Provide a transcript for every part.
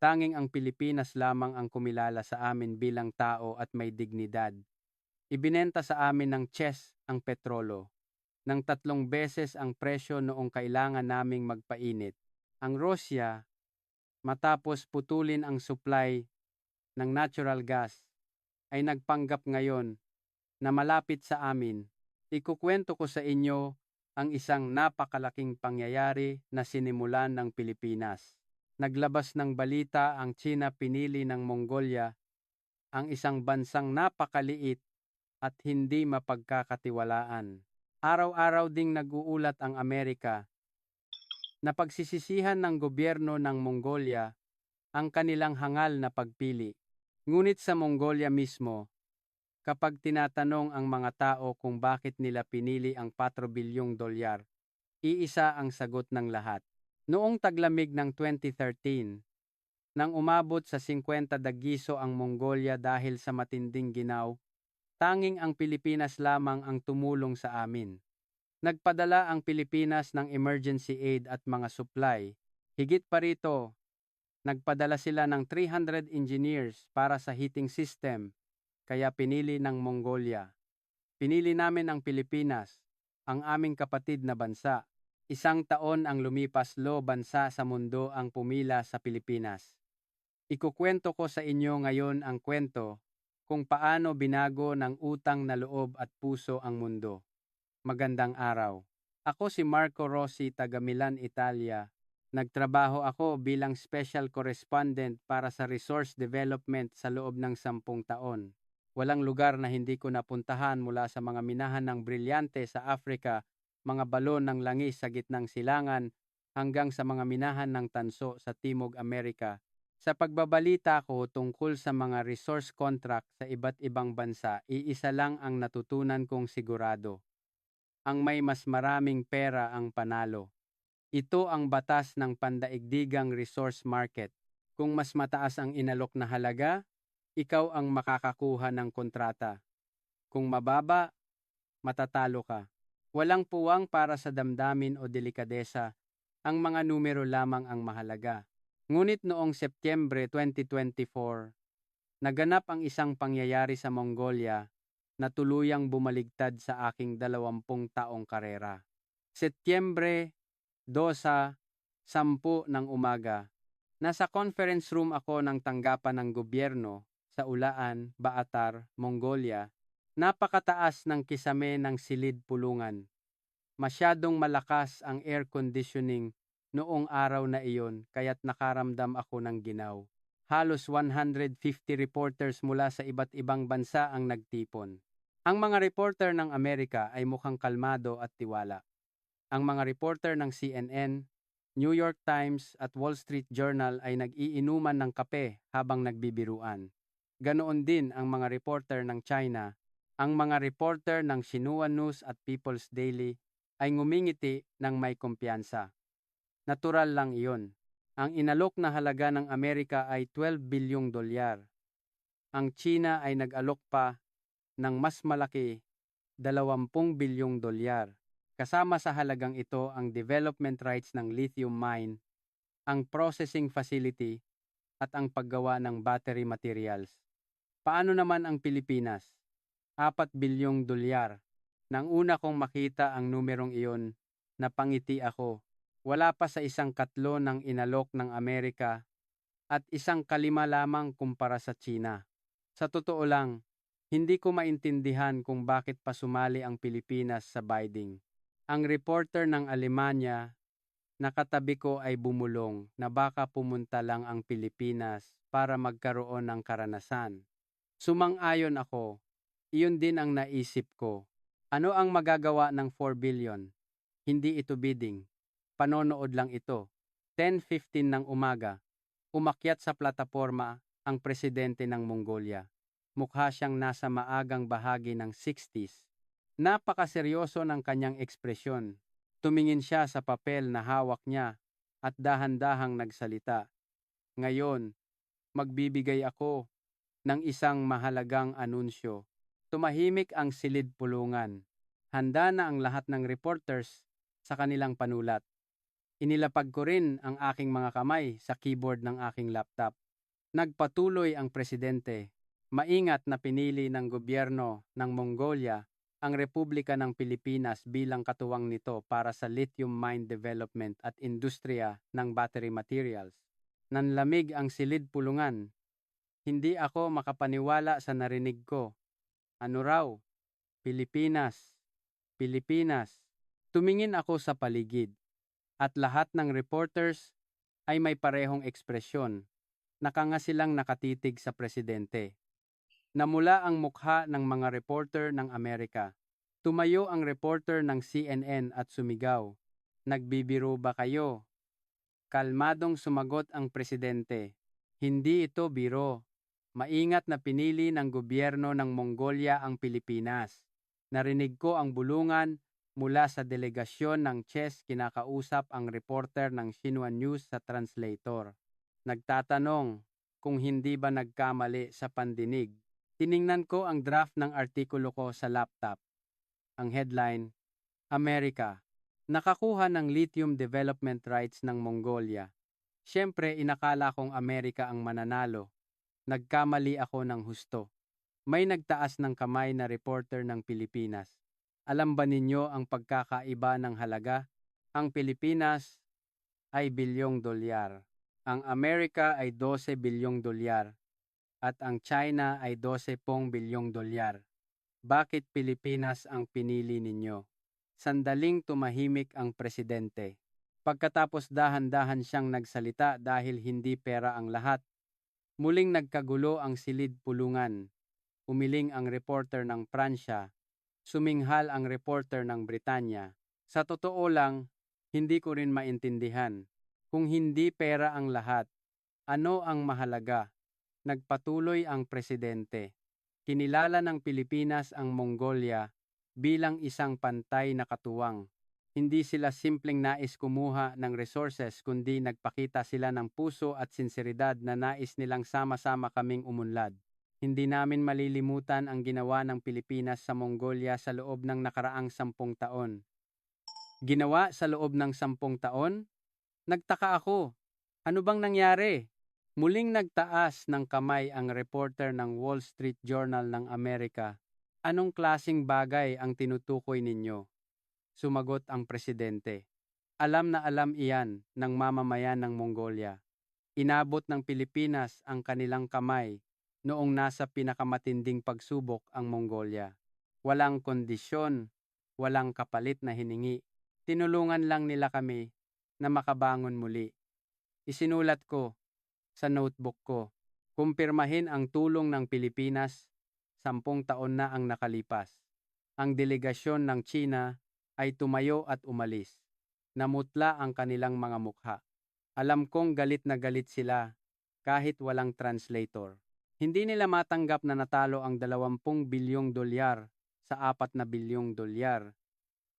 Tanging ang Pilipinas lamang ang kumilala sa amin bilang tao at may dignidad. Ibinenta sa amin ng Chess ang petrolo ng 3 beses ang presyo noong kailangan naming magpainit. Ang Rusya, matapos putulin ang supply ng natural gas, ay nagpanggap ngayon na malapit sa amin. Ikukwento ko sa inyo ang isang napakalaking pangyayari na sinimulan ng Pilipinas. Naglabas ng balita ang China pinili ng Mongolia, ang isang bansang napakaliit at hindi mapagkakatiwalaan. Araw-araw ding nag-uulat ang Amerika na pagsisisihan ng gobyerno ng Mongolia ang kanilang hangal na pagpili. Ngunit sa Mongolia mismo, kapag tinatanong ang mga tao kung bakit nila pinili ang $4 bilyong, iisa ang sagot ng lahat. Noong taglamig ng 2013, nang umabot sa 50 dagiso ang Mongolia dahil sa matinding ginaw, tanging ang Pilipinas lamang ang tumulong sa amin. Nagpadala ang Pilipinas ng emergency aid at mga supply. Higit pa rito, nagpadala sila ng 300 engineers para sa heating system, kaya pinili ng Mongolia. Pinili namin ang Pilipinas, ang aming kapatid na bansa. 1 taon ang lumipas, bansa sa mundo ang pumila sa Pilipinas. Ikukwento ko sa inyo ngayon ang kwento kung paano binago ng utang na loob at puso ang mundo. Magandang araw. Ako si Marco Rossi, taga Milan, Italia. Nagtrabaho ako bilang special correspondent para sa resource development sa loob ng 10 taon. Walang lugar na hindi ko napuntahan, mula sa mga minahan ng brilyante sa Africa, mga balon ng langis sa gitnang silangan, hanggang sa mga minahan ng tanso sa Timog Amerika. Sa pagbabalita ko tungkol sa mga resource contract sa iba't ibang bansa, iisa lang ang natutunan kong sigurado. Ang may mas maraming pera ang panalo. Ito ang batas ng pandaigdigang resource market. Kung mas mataas ang inalok na halaga, ikaw ang makakakuha ng kontrata. Kung mababa, matatalo ka. Walang puwang para sa damdamin o delikadesa. Ang mga numero lamang ang mahalaga. Ngunit noong Setyembre 2024, naganap ang isang pangyayari sa Mongolia na tuluyang bumaligtad sa aking 20 taong karera. Setyembre 2, 10 ng umaga, nasa conference room ako ng tanggapan ng gobyerno sa Ulaan, Baatar, Mongolia. Napakataas ng kisame ng silid pulungan. Masyadong malakas ang air conditioning noong araw na iyon, kaya't nakaramdam ako ng ginaw. Halos 150 reporters mula sa iba't ibang bansa ang nagtipon. Ang mga reporter ng Amerika ay mukhang kalmado at tiwala. Ang mga reporter ng CNN, New York Times at Wall Street Journal ay nag-iinuman ng kape habang nagbibiruan. Ganoon din ang mga reporter ng China. Ang mga reporter ng Xinhua News at People's Daily ay ngumingiti ng may kumpiyansa. Natural lang iyon. Ang inalok na halaga ng Amerika ay $12 bilyong. Ang China ay nag-alok pa ng mas malaki, $20 bilyong. Kasama sa halagang ito ang development rights ng lithium mine, ang processing facility, at ang paggawa ng battery materials. Paano naman ang Pilipinas? $4 bilyong. Nang una kong makita ang numerong iyon, napangiti ako. Wala pa sa 1/4 ng inalok ng Amerika at 1/5 lamang kumpara sa China. Sa totoo lang, hindi ko maintindihan kung bakit pa sumali ang Pilipinas sa bidding. Ang reporter ng Alemanya na katabi ko ay bumulong na baka pumunta lang ang Pilipinas para magkaroon ng karanasan. Sumang-ayon ako. Iyon din ang naisip ko. Ano ang magagawa ng 4 billion? Hindi ito bidding. Panonood lang ito. 10:15 ng umaga, umakyat sa plataporma ang presidente ng Mongolia. Mukha siyang nasa maagang bahagi ng 60s. Napakaseryoso ng kanyang ekspresyon. Tumingin siya sa papel na hawak niya at dahan-dahang nagsalita. Ngayon, magbibigay ako ng isang mahalagang anunsyo. Tumahimik ang silid pulungan. Handa na ang lahat ng reporters sa kanilang panulat. Inilapag ko rin ang aking mga kamay sa keyboard ng aking laptop. Nagpatuloy ang presidente. Maingat na pinili ng gobyerno ng Mongolia ang Republika ng Pilipinas bilang katuwang nito para sa lithium mine development at industriya ng battery materials. Nanlamig ang silid pulungan. Hindi ako makapaniwala sa narinig ko. Ano raw? Pilipinas. Pilipinas. Tumingin ako sa paligid at lahat ng reporters ay may parehong ekspresyon. Nakangasilang nakatitig sa presidente. Namula ang mukha ng mga reporter ng Amerika. Tumayo ang reporter ng CNN at sumigaw. Nagbibiro ba kayo? Kalmadong sumagot ang presidente. Hindi ito biro. Maingat na pinili ng gobyerno ng Mongolia ang Pilipinas. Narinig ko ang bulungan mula sa delegasyon ng CHES, kinakausap ang reporter ng Xinhua News sa translator. Nagtatanong kung hindi ba nagkamali sa pandinig. Tiningnan ko ang draft ng artikulo ko sa laptop. Ang headline, Amerika, nakakuha ng lithium development rights ng Mongolia. Siyempre, inakala kong Amerika ang mananalo. Nagkamali ako ng husto. May nagtaas ng kamay na reporter ng Pilipinas. Alam ba ninyo ang pagkakaiba ng halaga? Ang Pilipinas ay bilyong dolyar. Ang Amerika ay 12 bilyong dolyar. At ang China ay 12 bilyong dolyar. Bakit Pilipinas ang pinili ninyo? Sandaling tumahimik ang presidente. Pagkatapos dahan-dahan siyang nagsalita dahil hindi pera ang lahat. Muling nagkagulo ang silid pulungan. Umiling ang reporter ng Pransya. Suminghal ang reporter ng Britanya. Sa totoo lang, hindi ko rin maintindihan. Kung hindi pera ang lahat, ano ang mahalaga? Nagpatuloy ang presidente. Kinilala ng Pilipinas ang Mongolia bilang isang pantay na katuwang. Hindi sila simpleng nais kumuha ng resources kundi nagpakita sila ng puso at sinseridad na nais nilang sama-sama kaming umunlad. Hindi namin malilimutan ang ginawa ng Pilipinas sa Mongolia sa loob ng nakaraang 10 taon. Ginawa sa loob ng 10 taon? Nagtaka ako. Ano bang nangyari? Muling nagtaas ng kamay ang reporter ng Wall Street Journal ng Amerika. Anong klasing bagay ang tinutukoy ninyo? Sumagot ang presidente. Alam na alam iyan ng mamamayan ng Mongolia. Inabot ng Pilipinas ang kanilang kamay noong nasa pinakamatinding pagsubok ang Mongolia. Walang kondisyon, walang kapalit na hiningi. Tinulungan lang nila kami na makabangon muli. Isinulat ko sa notebook ko, kumpirmahin ang tulong ng Pilipinas, 10 taon na ang nakalipas. Ang delegasyon ng China ay tumayo at umalis. Namutla ang kanilang mga mukha. Alam kong galit na galit sila kahit walang translator. Hindi nila matanggap na natalo ang 20 bilyong dolyar sa 4 na bilyong dolyar.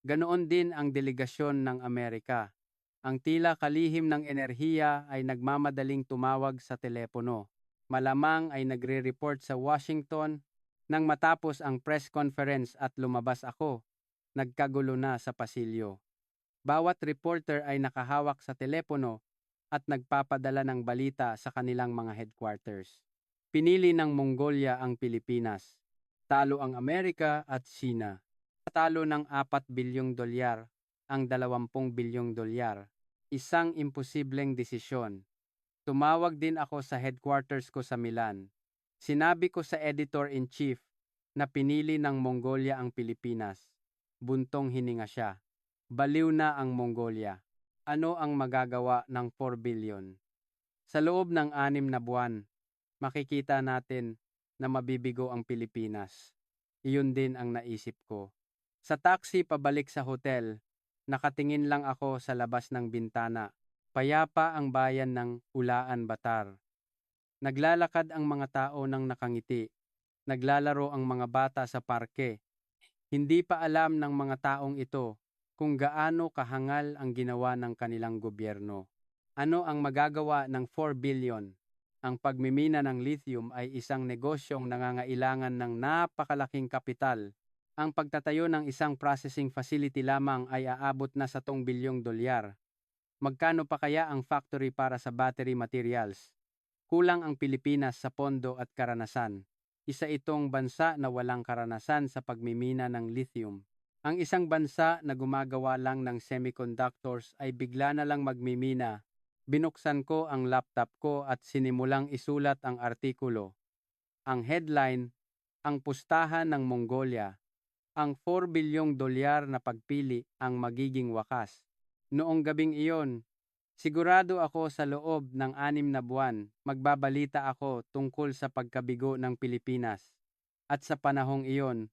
Ganoon din ang delegasyon ng Amerika. Ang tila kalihim ng enerhiya ay nagmamadaling tumawag sa telepono. Malamang ay nagre-report sa Washington. Nang matapos ang press conference at lumabas ako, nagkagulo na sa pasilyo. Bawat reporter ay nakahawak sa telepono at nagpapadala ng balita sa kanilang mga headquarters. Pinili ng Mongolia ang Pilipinas. Talo ang Amerika at China. Talo ng 4 bilyong dolyar ang 20 bilyong dolyar. Isang imposibleng desisyon. Tumawag din ako sa headquarters ko sa Milan. Sinabi ko sa editor-in-chief na pinili ng Mongolia ang Pilipinas. Buntong hininga siya. Baliw na ang Mongolia. Ano ang magagawa ng 4 billion? Sa loob ng 6 na buwan, makikita natin na mabibigo ang Pilipinas. Iyon din ang naisip ko. Sa taxi pabalik sa hotel, nakatingin lang ako sa labas ng bintana. Payapa ang bayan ng Ulaan Batar. Naglalakad ang mga tao ng nakangiti. Naglalaro ang mga bata sa parke. Hindi pa alam ng mga taong ito kung gaano kahangal ang ginawa ng kanilang gobyerno. Ano ang magagawa ng 4 billion? Ang pagmimina ng lithium ay isang negosyong nangangailangan ng napakalaking kapital. Ang pagtatayo ng isang processing facility lamang ay aabot na sa 2 bilyong dolyar. Magkano pa kaya ang factory para sa battery materials? Kulang ang Pilipinas sa pondo at karanasan. Isa itong bansa na walang karanasan sa pagmimina ng lithium. Ang isang bansa na gumagawa lang ng semiconductors ay bigla na lang magmimina. Binuksan ko ang laptop ko at sinimulang isulat ang artikulo. Ang headline, ang pustahan ng Mongolia. Ang $4 bilyong na pagpili ang magiging wakas. Noong gabing iyon, sigurado ako sa loob ng 6 na buwan, magbabalita ako tungkol sa pagkabigo ng Pilipinas. At sa panahong iyon,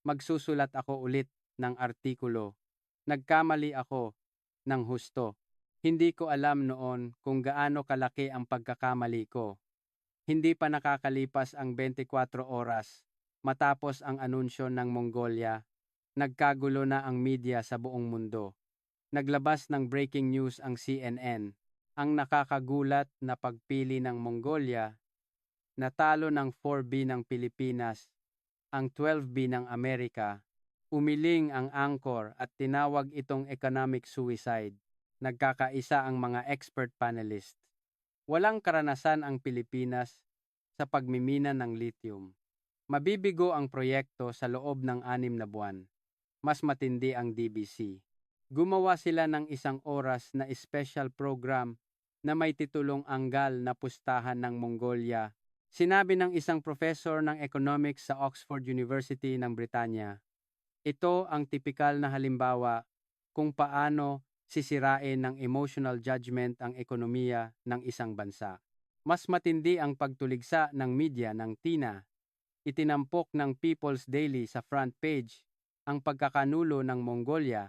magsusulat ako ulit ng artikulo. Nagkamali ako ng husto. Hindi ko alam noon kung gaano kalaki ang pagkakamali ko. Hindi pa nakakalipas ang 24 oras matapos ang anunsyo ng Mongolia, nagkagulo na ang media sa buong mundo. Naglabas ng breaking news ang CNN, ang nakakagulat na pagpili ng Mongolia, natalo ng 4B ng Pilipinas, ang 12B ng Amerika, umiling ang Angkor at tinawag itong economic suicide. Nagkakaisa ang mga expert panelists. Walang karanasan ang Pilipinas sa pagmimina ng lithium. Mabibigo ang proyekto sa loob ng 6 na buwan. Mas matindi ang DBC. Gumawa sila ng 1 oras na special program na may titulong Anggal na Pustahan ng Mongolia. Sinabi ng isang professor ng economics sa Oxford University ng Britanya. Ito ang tipikal na halimbawa kung paano sisirain ng emotional judgment ang ekonomiya ng isang bansa. Mas matindi ang pagtuligsa ng media ng Tina. Itinampok ng People's Daily sa front page ang pagkakanulo ng Mongolia,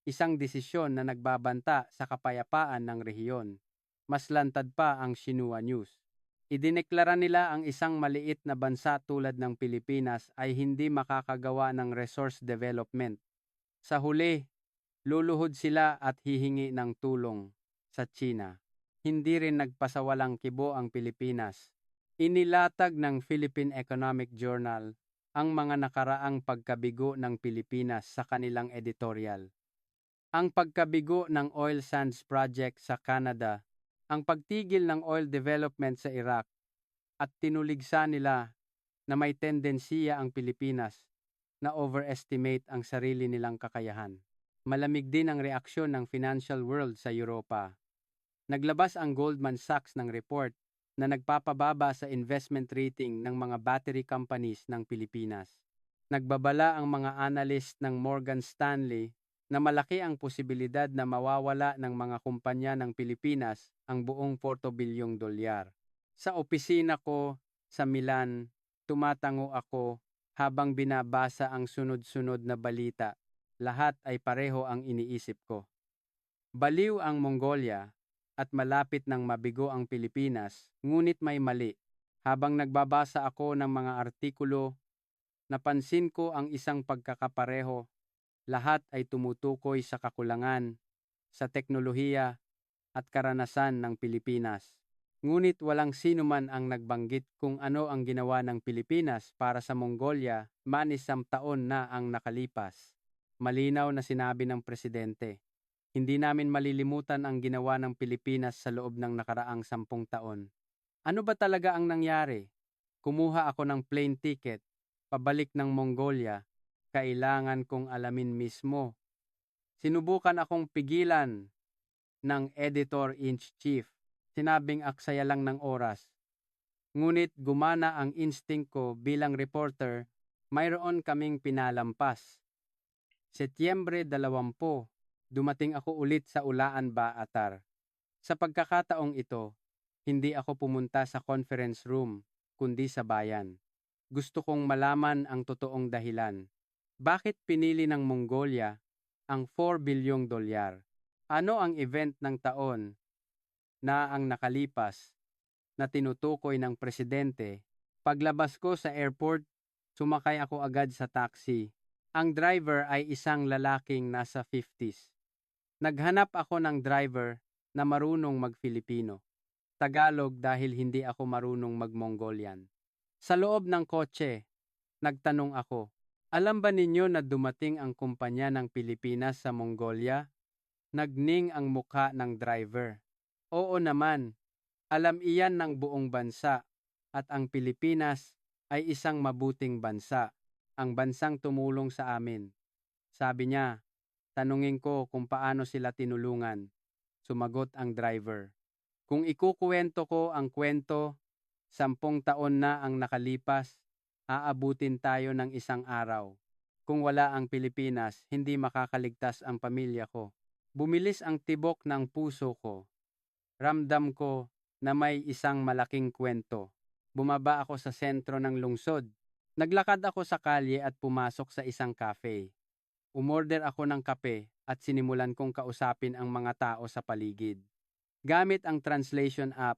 isang desisyon na nagbabanta sa kapayapaan ng rehiyon. Mas lantad pa ang Xinhua News. Idineklara nila ang isang maliit na bansa tulad ng Pilipinas ay hindi makakagawa ng resource development. Sa huli, luluhod sila at hihingi ng tulong sa China. Hindi rin nagpasawalang kibo ang Pilipinas. Inilatag ng Philippine Economic Journal ang mga nakaraang pagkabigo ng Pilipinas sa kanilang editorial. Ang pagkabigo ng oil sands project sa Canada, ang pagtigil ng oil development sa Iraq, at tinuligsa nila na may tendensiya ang Pilipinas na overestimate ang sarili nilang kakayahan. Malamig din ang reaksyon ng financial world sa Europa. Naglabas ang Goldman Sachs ng report na nagpapababa sa investment rating ng mga battery companies ng Pilipinas. Nagbabala ang mga analyst ng Morgan Stanley na malaki ang posibilidad na mawawala ng mga kumpanya ng Pilipinas ang buong $4 bilyong. Sa opisina ko sa Milan, tumatango ako habang binabasa ang sunod-sunod na balita. Lahat ay pareho ang iniisip ko. Baliw ang Mongolia at malapit ng mabigo ang Pilipinas, ngunit may mali. Habang nagbabasa ako ng mga artikulo, napansin ko ang isang pagkakapareho. Lahat ay tumutukoy sa kakulangan, sa teknolohiya at karanasan ng Pilipinas. Ngunit walang sino man ang nagbanggit kung ano ang ginawa ng Pilipinas para sa Mongolia manisang taon na ang nakalipas. Malinaw na sinabi ng presidente, hindi namin malilimutan ang ginawa ng Pilipinas sa loob ng nakaraang 10 taon. Ano ba talaga ang nangyari? Kumuha ako ng plane ticket, pabalik ng Mongolia. Kailangan kong alamin mismo. Sinubukan akong pigilan ng editor-in-chief. Sinabing aksaya lang ng oras. Ngunit gumana ang instinct ko bilang reporter, mayroon kaming pinalampas. Setyembre 20, dumating ako ulit sa Ulaan Baatar. Sa pagkakataong ito, hindi ako pumunta sa conference room, kundi sa bayan. Gusto kong malaman ang totoong dahilan. Bakit pinili ng Mongolia ang $4 bilyong? Ano ang event ng taon na ang nakalipas na tinutukoy ng presidente? Paglabas ko sa airport, sumakay ako agad sa taxi. Ang driver ay isang lalaking nasa 50s. Naghanap ako ng driver na marunong mag-Filipino. Tagalog dahil hindi ako marunong mag-Mongolian. Sa loob ng kotse, nagtanong ako, alam ba ninyo na dumating ang kumpanya ng Pilipinas sa Mongolia? Nagning ang mukha ng driver. Oo naman, alam iyan ng buong bansa at ang Pilipinas ay isang mabuting bansa, ang bansang tumulong sa amin. Sabi niya, tanungin ko kung paano sila tinulungan. Sumagot ang driver. Kung ikukuwento ko ang kwento, 10 taon na ang nakalipas, aabutin tayo ng isang araw. Kung wala ang Pilipinas, hindi makakaligtas ang pamilya ko. Bumilis ang tibok ng puso ko. Ramdam ko na may isang malaking kwento. Bumaba ako sa sentro ng lungsod. Naglakad ako sa kalye at pumasok sa isang cafe. Umorder ako ng kape at sinimulan kong kausapin ang mga tao sa paligid. Gamit ang translation app,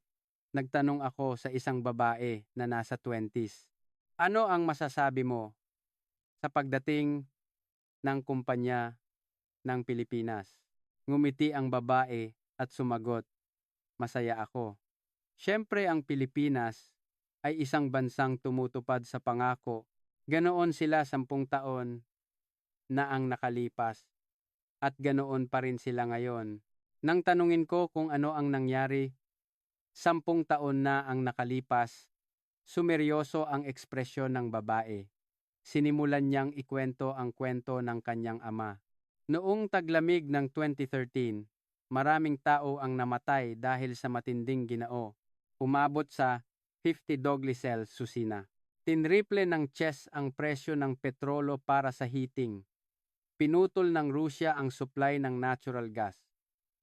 nagtanong ako sa isang babae na nasa 20s. Ano ang masasabi mo sa pagdating ng kumpanya ng Pilipinas? Ngumiti ang babae at sumagot, masaya ako. Siyempre ang Pilipinas ay isang bansang tumutupad sa pangako. Ganoon sila 10 taon na ang nakalipas at ganoon pa rin sila ngayon. Nang tanungin ko kung ano ang nangyari, 10 taon na ang nakalipas, sumeryoso ang ekspresyon ng babae. Sinimulan niyang ikwento ang kwento ng kanyang ama. Noong taglamig ng 2013, maraming tao ang namatay dahil sa matinding ginao. Umabot sa 50 dogly cells susina. Tinriple ng chess ang presyo ng petrolo para sa heating. Pinutol ng Rusya ang supply ng natural gas.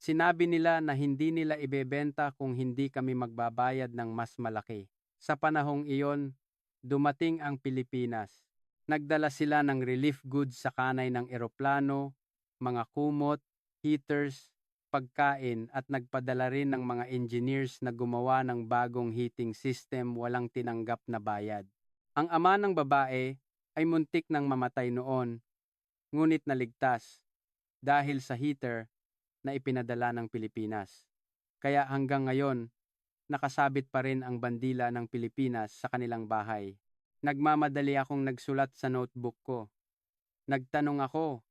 Sinabi nila na hindi nila ibebenta kung hindi kami magbabayad ng mas malaki. Sa panahong iyon, dumating ang Pilipinas. Nagdala sila ng relief goods sa kanay ng eroplano, mga kumot, heaters, pagkain at nagpadala rin ng mga engineers na gumawa ng bagong heating system walang tinanggap na bayad. Ang ama ng babae ay muntik nang mamatay noon, ngunit naligtas dahil sa heater na ipinadala ng Pilipinas. Kaya hanggang ngayon, nakasabit pa rin ang bandila ng Pilipinas sa kanilang bahay. Nagmamadali akong nagsulat sa notebook ko. Nagtanong ako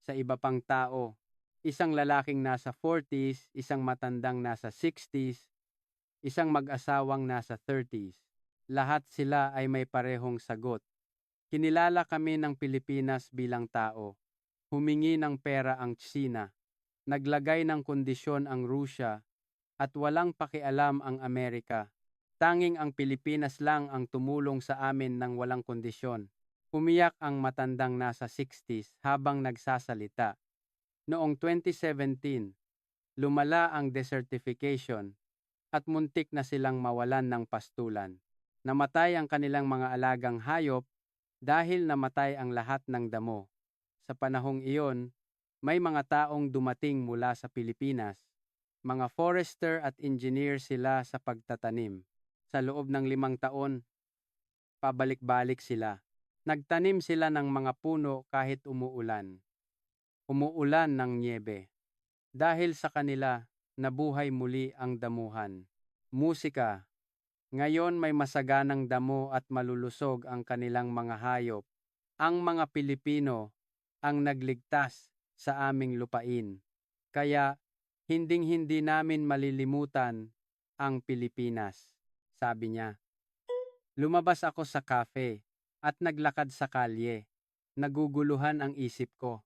sa iba pang tao. Isang lalaking nasa 40s, isang matandang nasa 60s, isang mag-asawang nasa 30s. Lahat sila ay may parehong sagot. Kinilala kami ng Pilipinas bilang tao. Humingi ng pera ang Tsina. Naglagay ng kondisyon ang Rusya at walang pakialam ang Amerika. Tanging ang Pilipinas lang ang tumulong sa amin ng walang kondisyon. Umiyak ang matandang nasa 60s habang nagsasalita. Noong 2017, lumala ang desertification at muntik na silang mawalan ng pastulan. Namatay ang kanilang mga alagang hayop dahil namatay ang lahat ng damo. Sa panahong iyon, may mga taong dumating mula sa Pilipinas. Mga forester at engineer sila sa pagtatanim. Sa loob ng 5 taon, pabalik-balik sila. Nagtanim sila ng mga puno kahit umuulan. Umuulan ng nyebe. Dahil sa kanila, nabuhay muli ang damuhan. Musika. Ngayon may masaganang damo at malulusog ang kanilang mga hayop. Ang mga Pilipino ang nagligtas sa aming lupain. Kaya, hinding-hindi namin malilimutan ang Pilipinas, sabi niya. Lumabas ako sa cafe at naglakad sa kalye. Naguguluhan ang isip ko.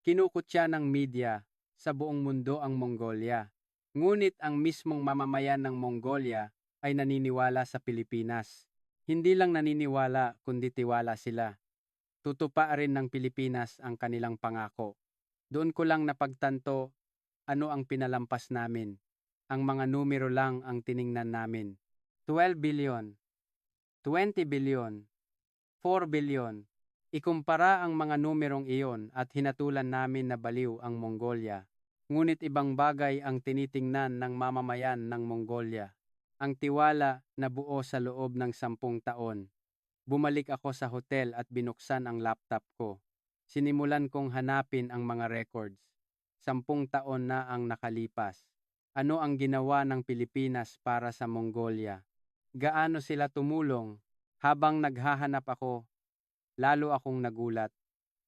Kinukutya ng media sa buong mundo ang Mongolia. Ngunit ang mismong mamamayan ng Mongolia ay naniniwala sa Pilipinas. Hindi lang naniniwala kundi tiwala sila. Tutuparin ng Pilipinas ang kanilang pangako. Doon ko lang napagtanto ano ang pinalampas namin. Ang mga numero lang ang tiningnan namin. 12 billion, 20 billion, 4 billion. Ikumpara ang mga numerong iyon at hinatulan namin na baliw ang Mongolia. Ngunit ibang bagay ang tinitingnan ng mamamayan ng Mongolia. Ang tiwala na buo sa loob ng 10 taon. Bumalik ako sa hotel at binuksan ang laptop ko. Sinimulan kong hanapin ang mga records. 10 taon na ang nakalipas. Ano ang ginawa ng Pilipinas para sa Mongolia? Gaano sila tumulong? Habang naghahanap ako, lalo akong nagulat.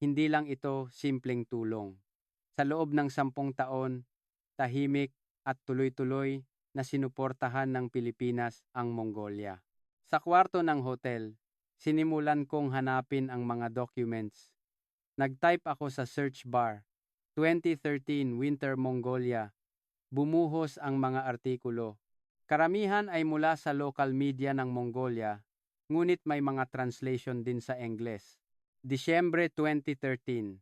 Hindi lang ito simpleng tulong. Sa loob ng 10 taon, tahimik at tuloy-tuloy na sinuportahan ng Pilipinas ang Mongolia. Sa kwarto ng hotel, sinimulan kong hanapin ang mga documents. Nag-type ako sa search bar, 2013 Winter Mongolia. Bumuhos ang mga artikulo. Karamihan ay mula sa local media ng Mongolia, ngunit may mga translation din sa Ingles. Disyembre 2013.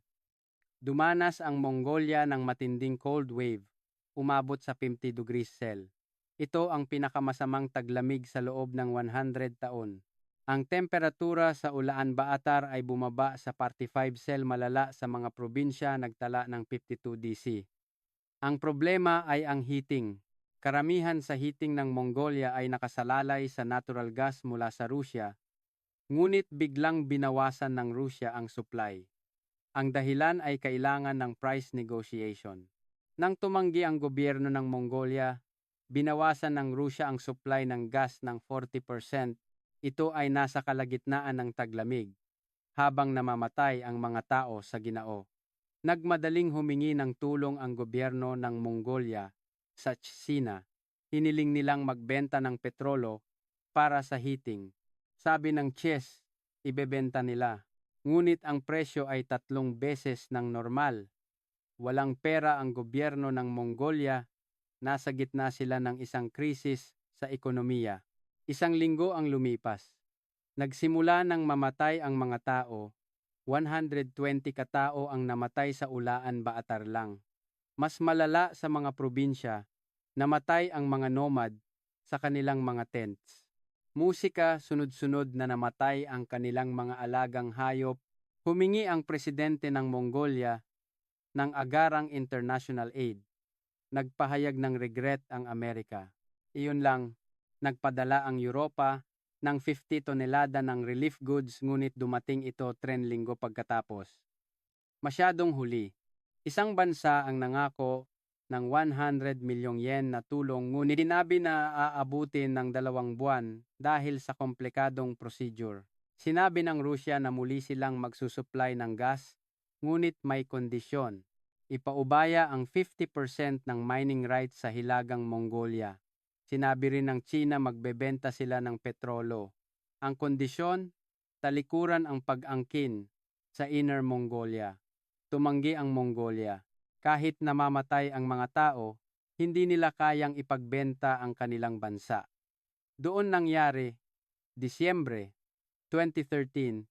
Dumanas ang Mongolia ng matinding cold wave, umabot sa 50 degrees Celsius. Ito ang pinakamasamang taglamig sa loob ng 100 taon. Ang temperatura sa Ulaanbaatar ay bumaba sa 45 Celsius, malala sa mga probinsya nagtala ng 52 DC. Ang problema ay ang heating. Karamihan sa heating ng Mongolia ay nakasalalay sa natural gas mula sa Rusya, ngunit biglang binawasan ng Rusya ang supply. Ang dahilan ay kailangan ng price negotiation. Nang tumanggi ang gobyerno ng Mongolia, binawasan ng Rusya ang supply ng gas ng 40%. Ito ay nasa kalagitnaan ng taglamig, habang namamatay ang mga tao sa ginao. Nagmadaling humingi ng tulong ang gobyerno ng Mongolia sa China. Hiniling nilang magbenta ng petrolo para sa heating. Sabi ng CHES, ibebenta nila. Ngunit ang presyo ay 3 beses ng normal. Walang pera ang gobyerno ng Mongolia. Nasa gitna sila ng isang krisis sa ekonomiya. 1 linggo ang lumipas. Nagsimula nang mamatay ang mga tao. 120 katao ang namatay sa Ulaanbaatar lang. Mas malala sa mga probinsya, namatay ang mga nomad sa kanilang mga tents. Musika, sunod-sunod na namatay ang kanilang mga alagang hayop. Humingi ang presidente ng Mongolia ng agarang international aid. Nagpahayag ng regret ang Amerika. Iyon lang, nagpadala ang Europa ng 50 tonelada ng relief goods, ngunit dumating ito 3 linggo pagkatapos. Masyadong huli. Isang bansa ang nangako ng 100 milyong yen na tulong, ngunit sinabi na aabutin ng 2 buwan dahil sa komplikadong procedure. Sinabi ng Rusya na muli silang magsusupply ng gas, ngunit may kondisyon. Ipaubaya ang 50% ng mining rights sa Hilagang Mongolia. Sinabi rin ng China magbebenta sila ng petrolo. Ang kondisyon, talikuran ang pag-angkin sa Inner Mongolia. Tumanggi ang Mongolia. Kahit namamatay ang mga tao, hindi nila kayang ipagbenta ang kanilang bansa. Doon nangyari, Disyembre 2013,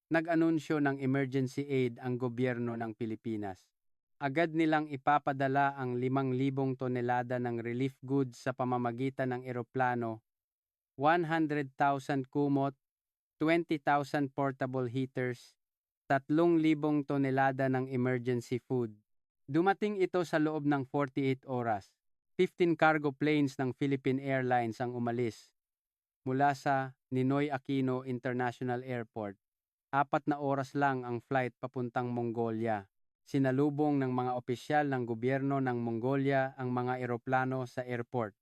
nag-anunsyo ng emergency aid ang gobyerno ng Pilipinas. Agad nilang ipapadala ang 5,000 tonelada ng relief goods sa pamamagitan ng eroplano, 100,000 kumot, 20,000 portable heaters, 3,000 tonelada ng emergency food. Dumating ito sa loob ng 48 oras. 15 cargo planes ng Philippine Airlines ang umalis mula sa Ninoy Aquino International Airport. 4 na oras lang ang flight papuntang Mongolia. Sinalubong ng mga opisyal ng gobyerno ng Mongolia ang mga eroplano sa airport.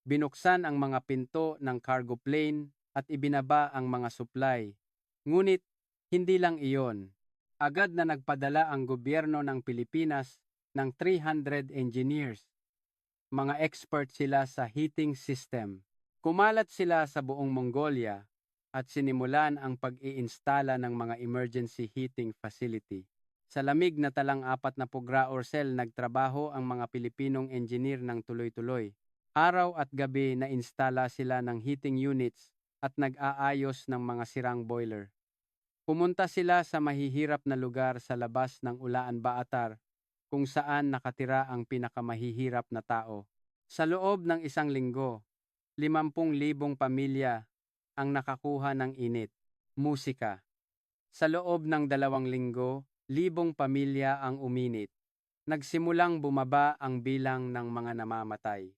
Binuksan ang mga pinto ng cargo plane at ibinaba ang mga supply. Ngunit hindi lang iyon. Agad na nagpadala ang gobyerno ng Pilipinas ng 300 engineers. Mga expert sila sa heating system. Kumalat sila sa buong Mongolia at sinimulan ang pag-iinstala ng mga emergency heating facility. Sa lamig na talang 40 grausel nagtrabaho ang mga Pilipinong engineer ng tuloy-tuloy. Araw at gabi na instala sila ng heating units at nag-aayos ng mga sirang boiler. Pumunta sila sa mahihirap na lugar sa labas ng Ulaanbaatar, kung saan nakatira ang pinakamahihirap na tao. Sa loob ng 1 linggo, 50,000 pamilya ang nakakuha ng init, musika. Sa loob ng 2 linggo, 1,000 pamilya ang uminit. Nagsimulang bumaba ang bilang ng mga namamatay.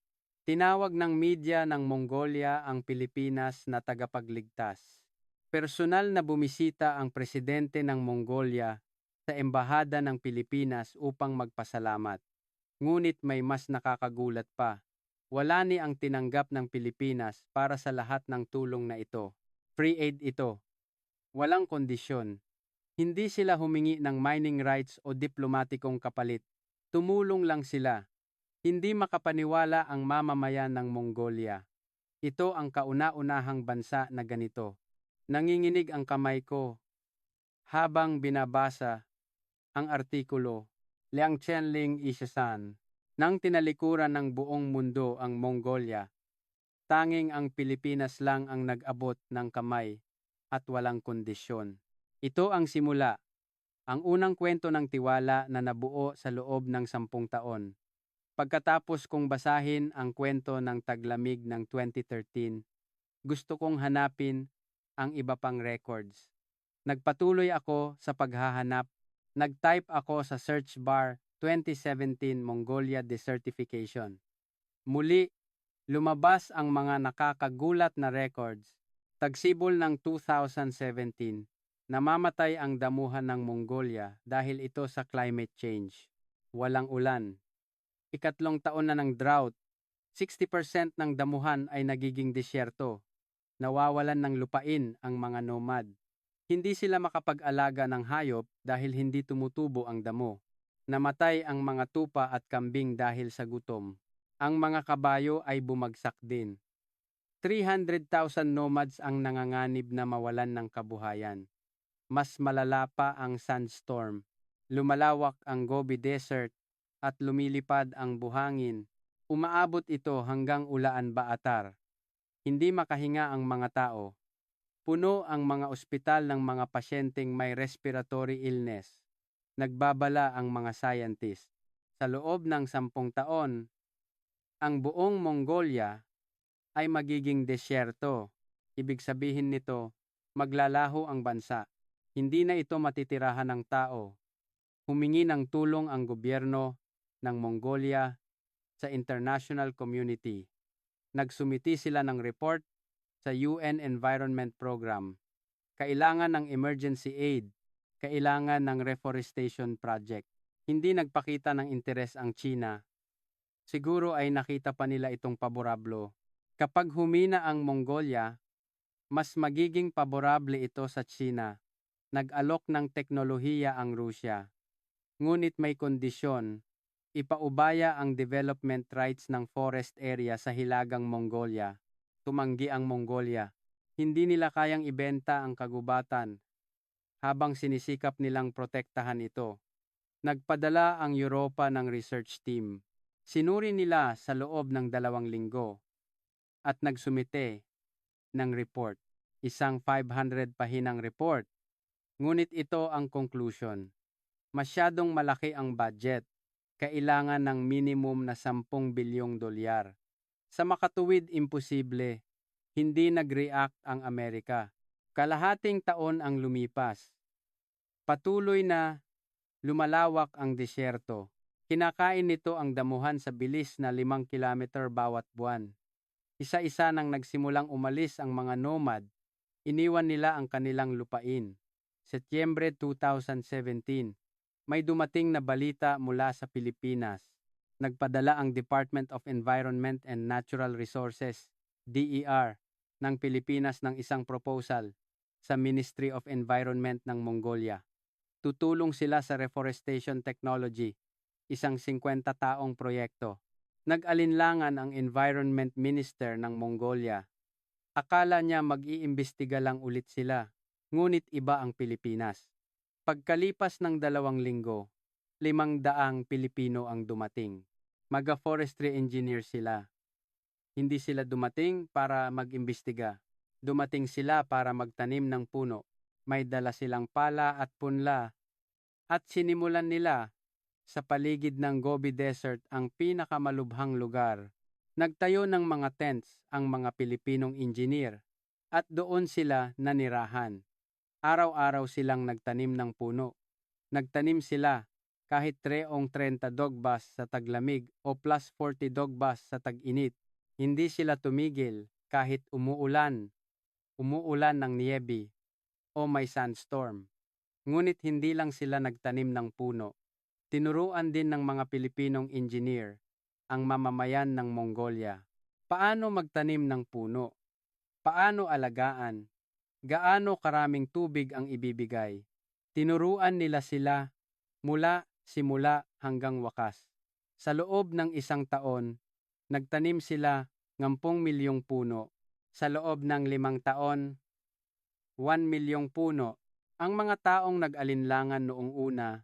Tinawag ng media ng Mongolia ang Pilipinas na tagapagligtas. Personal na bumisita ang presidente ng Mongolia sa embahada ng Pilipinas upang magpasalamat. Ngunit may mas nakakagulat pa. Wala ni ang tinanggap ng Pilipinas para sa lahat ng tulong na ito. Free aid ito. Walang kondisyon. Hindi sila humingi ng mining rights o diplomatikong kapalit. Tumulong lang sila. Hindi makapaniwala ang mamamayan ng Mongolia. Ito ang kauna-unahang bansa na ganito. Nanginginig ang kamay ko habang binabasa ang artikulo, Liang Chenling Ishasan, nang tinalikuran ng buong mundo ang Mongolia. Tanging ang Pilipinas lang ang nag-abot ng kamay at walang kondisyon. Ito ang simula, ang unang kwento ng tiwala na nabuo sa loob ng 10 taon. Pagkatapos kong basahin ang kwento ng taglamig ng 2013, gusto kong hanapin ang iba pang records. Nagpatuloy ako sa paghahanap. Nag-type ako sa search bar 2017 Mongolia Desertification. Muli, lumabas ang mga nakakagulat na records. Tagsibol ng 2017, namamatay ang damuhan ng Mongolia dahil ito sa climate change. Walang ulan. Ikatlong taon na ng drought, 60% ng damuhan ay nagiging disyerto. Nawawalan ng lupain ang mga nomad. Hindi sila makapag-alaga ng hayop dahil hindi tumutubo ang damo. Namatay ang mga tupa at kambing dahil sa gutom. Ang mga kabayo ay bumagsak din. 300,000 nomads ang nanganganib na mawalan ng kabuhayan. Mas malala pa ang sandstorm. Lumalawak ang Gobi Desert at lumilipad ang buhangin. Umaabot ito hanggang Ulaan Baatar. Hindi makahinga ang mga tao. Puno ang mga ospital ng mga pasyenteng may respiratory illness. Nagbabala ang mga scientist. Sa loob ng 10 taon, ang buong Mongolia ay magiging desyerto. Ibig sabihin nito, maglalaho ang bansa. Hindi na ito matitirahan ng tao. Humingi ng tulong ang gobyerno ng Mongolia sa international community. Nagsumiti sila ng report sa UN Environment Program. Kailangan ng emergency aid. Kailangan ng reforestation project. Hindi nagpakita ng interes ang China. Siguro ay nakita pa nila itong paborablo. Kapag humina ang Mongolia, mas magiging paborable ito sa China. Nag-alok ng teknolohiya ang Rusya. Ngunit may kondisyon, ipaubaya ang development rights ng forest area sa hilagang Mongolia. Tumanggi ang Mongolia. Hindi nila kayang ibenta ang kagubatan habang sinisikap nilang protektahan ito. Nagpadala ang Europa ng research team. Sinuri nila sa loob ng 2 linggo at nagsumite ng report. Isang 500 pahinang report. Ngunit ito ang conclusion. Masyadong malaki ang budget. Kailangan ng minimum na 10 bilyong dolyar. Sa makatuwid imposible, hindi nag-react ang Amerika. Kalahating taon ang lumipas. Patuloy na lumalawak ang disyerto. Kinakain nito ang damuhan sa bilis na 5 kilometer bawat buwan. Isa-isa nang nagsimulang umalis ang mga nomad, iniwan nila ang kanilang lupain. Setyembre 2017, may dumating na balita mula sa Pilipinas. Nagpadala ang Department of Environment and Natural Resources, DER, ng Pilipinas ng isang proposal sa Ministry of Environment ng Mongolia. Tutulong sila sa reforestation technology, isang 50 taong proyekto. Nag-alinlangan ang Environment Minister ng Mongolia. Akala niya mag-iimbestiga lang ulit sila, ngunit iba ang Pilipinas. Pagkalipas ng 2 linggo, 500 Pilipino ang dumating. Forestry engineer sila. Hindi sila dumating para mag-imbestiga. Dumating sila para magtanim ng puno. May dala silang pala at punla at sinimulan nila sa paligid ng Gobi Desert ang pinakamalubhang lugar. Nagtayo ng mga tents ang mga Pilipinong engineer at doon sila nanirahan. Araw-araw silang nagtanim ng puno. Nagtanim sila kahit 30 dogbas sa taglamig o plus 40 dogbas sa tag-init. Hindi sila tumigil kahit umuulan ng niebe o may sandstorm. Ngunit hindi lang sila nagtanim ng puno. Tinuruan din ng mga Pilipinong engineer ang mamamayan ng Mongolia. Paano magtanim ng puno? Paano alagaan? Gaano karaming tubig ang ibibigay? Tinuruan nila sila mula simula hanggang wakas. Sa loob ng 1 taon, nagtanim sila 10 milyong puno. Sa loob ng 5 taon, 1 milyong puno. Ang mga taong nag-alinlangan noong una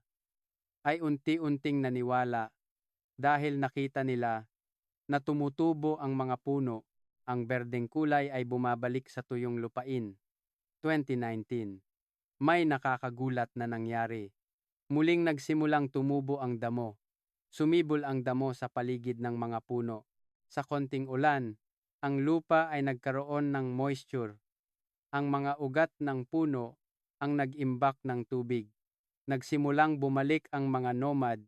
ay unti-unting naniwala dahil nakita nila na tumutubo ang mga puno, ang berdeng kulay ay bumabalik sa tuyong lupain. 2019. May nakakagulat na nangyari. Muling nagsimulang tumubo ang damo. Sumibol ang damo sa paligid ng mga puno. Sa konting ulan, ang lupa ay nagkaroon ng moisture. Ang mga ugat ng puno ang nag-imbak ng tubig. Nagsimulang bumalik ang mga nomad.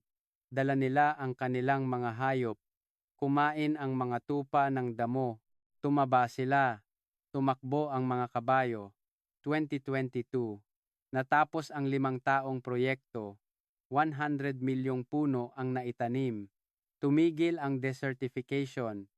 Dala nila ang kanilang mga hayop. Kumain ang mga tupa ng damo. Tumaba sila. Tumakbo ang mga kabayo. 2022. Natapos ang 5 taong proyekto. 100 milyong puno ang naitanim. Tumigil ang desertification.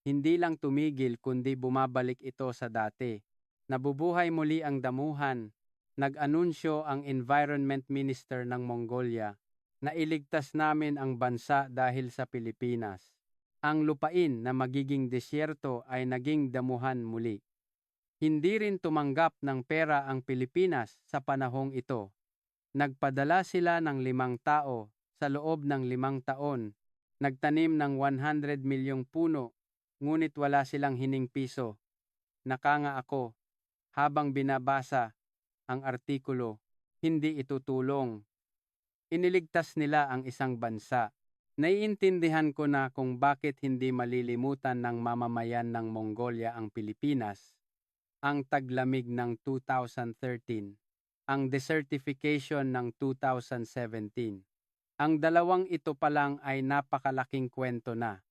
Hindi lang tumigil kundi bumabalik ito sa dati. Nabubuhay muli ang damuhan. Nag-anunsyo ang Environment Minister ng Mongolia na iligtas namin ang bansa dahil sa Pilipinas. Ang lupain na magiging disyerto ay naging damuhan muli. Hindi rin tumanggap ng pera ang Pilipinas sa panahong ito. Nagpadala sila ng 5 tao sa loob ng 5 taon. Nagtanim ng 100 milyong puno, ngunit wala silang hining piso. Nakanga ako habang binabasa ang artikulo, hindi ito tulong. Iniligtas nila ang isang bansa. Naiintindihan ko na kung bakit hindi malilimutan ng mamamayan ng Mongolia ang Pilipinas. Ang taglamig ng 2013, ang desertification ng 2017. Ang dalawang ito pa lang ay napakalaking kwento na.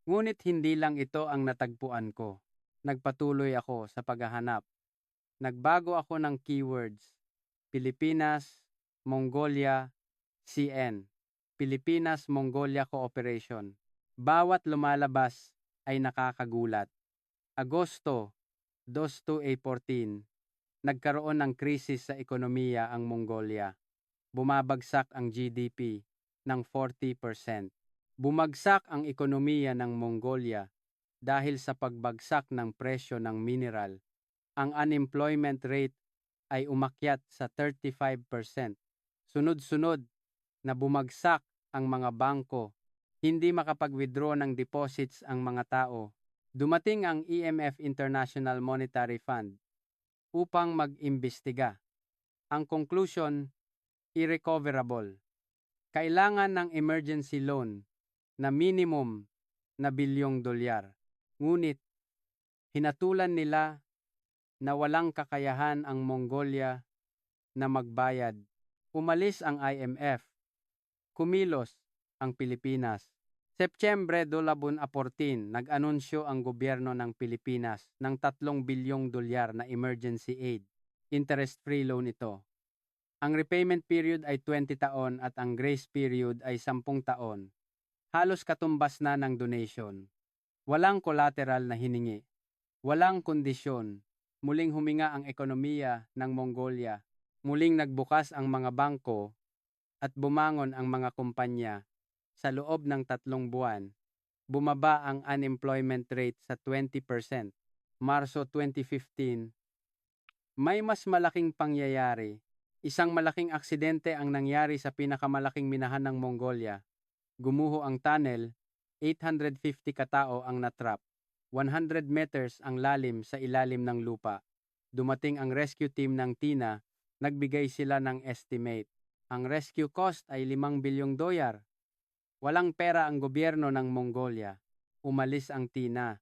Ngunit hindi lang ito ang natagpuan ko. Nagpatuloy ako sa paghahanap. Nagbago ako ng keywords. Pilipinas, Mongolia, CN. Pilipinas-Mongolia Cooperation. Bawat lumalabas ay nakakagulat. Agosto 22-14, nagkaroon ng krisis sa ekonomiya ang Mongolia. Bumabagsak ang GDP ng 40%. Bumagsak ang ekonomiya ng Mongolia dahil sa pagbagsak ng presyo ng mineral. Ang unemployment rate ay umakyat sa 35%. Sunod-sunod na bumagsak ang mga bangko, hindi makapag-withdraw ng deposits ang mga tao. Dumating ang IMF International Monetary Fund upang mag-imbestiga. Ang conclusion, irrecoverable. Kailangan ng emergency loan na minimum na $1 billion. Ngunit, hinatulan nila na walang kakayahan ang Mongolia na magbayad. Umalis ang IMF. Kumilos ang Pilipinas. Setyembre 2014, nag-anunsyo ang gobyerno ng Pilipinas ng $3 bilyong na emergency aid. Interest-free loan ito. Ang repayment period ay 20 taon at ang grace period ay 10 taon. Halos katumbas na ng donation. Walang collateral na hiningi. Walang kondisyon. Muling huminga ang ekonomiya ng Mongolia. Muling nagbukas ang mga bangko at bumangon ang mga kumpanya. Sa loob ng 3 buwan, bumaba ang unemployment rate sa 20%. Marso 2015, may mas malaking pangyayari. Isang malaking aksidente ang nangyari sa pinakamalaking minahan ng Mongolia. Gumuho ang tunnel, 850 katao ang natrap. 100 meters ang lalim sa ilalim ng lupa. Dumating ang rescue team ng TINA, nagbigay sila ng estimate. Ang rescue cost ay $5 bilyong. Walang pera ang gobyerno ng Mongolia. Umalis ang TINA.